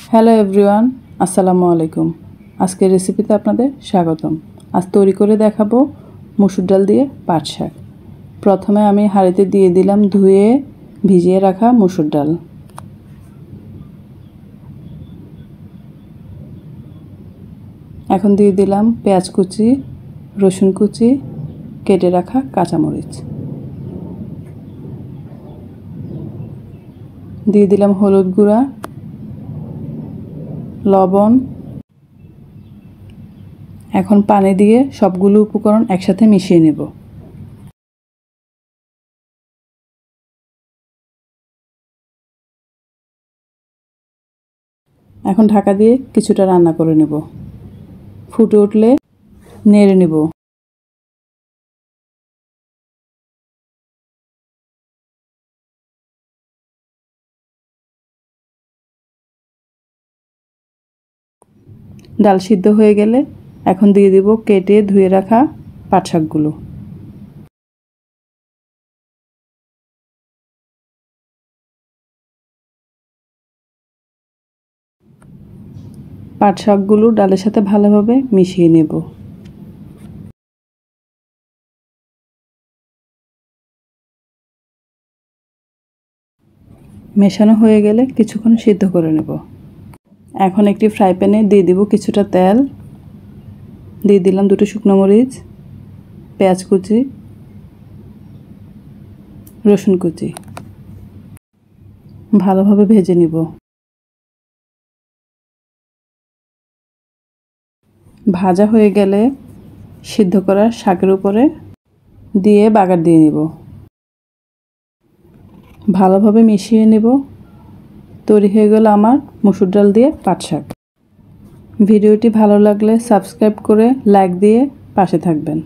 Hello everyone, আসসালামু আলাইকুম। আজকের রেসিপিতে আপনাদের স্বাগতম। আজ তৈরি করে দেখাবো মসুর ডাল দিয়ে পাট শাক। প্রথমে আমি হাঁড়িতে দিয়ে দিলাম ধুয়ে ভিজিয়ে রাখা মসুর ডাল। এখন দিয়ে দিলাম পেঁয়াজ কুচি, রসুন কুচি, কেটে রাখা কাঁচামরিচ। দিয়ে দিলাম হলুদ গুঁড়া, লবণ। এখন পানি দিয়ে সবগুলো উপকরণ একসাথে মিশিয়ে নেব। এখন ঢাকা দিয়ে কিছুটা রান্না করে নেব। ফুটে উঠলে নেড়ে নেব। ডাল সিদ্ধ হয়ে গেলে এখন দিয়ে দেব কেটে ধুয়ে রাখা পাট শাকগুলো। পাট শাকগুলো ডালের সাথে ভালোভাবে মিশিয়ে নেব। মেশানো হয়ে গেলে কিছুক্ষণ সিদ্ধ করে নেব। এখন একটি ফ্রাই প্যানে দিয়ে দিব কিছুটা তেল, দিয়ে দিলাম দুটো শুকনো মরিচ, পেঁয়াজ কুচি, রসুন কুচি। ভালোভাবে ভেজে নিব। ভাজা হয়ে গেলে সিদ্ধ করা শাকের উপরে দিয়ে বাগার দিয়ে নেব। ভালোভাবে মিশিয়ে নেব। তৈরি হয়ে গেল আমার মসুর ডাল দিয়ে পাট শাক। ভিডিওটি ভালো লাগলে সাবস্ক্রাইব করে লাইক দিয়ে পাশে থাকবেন।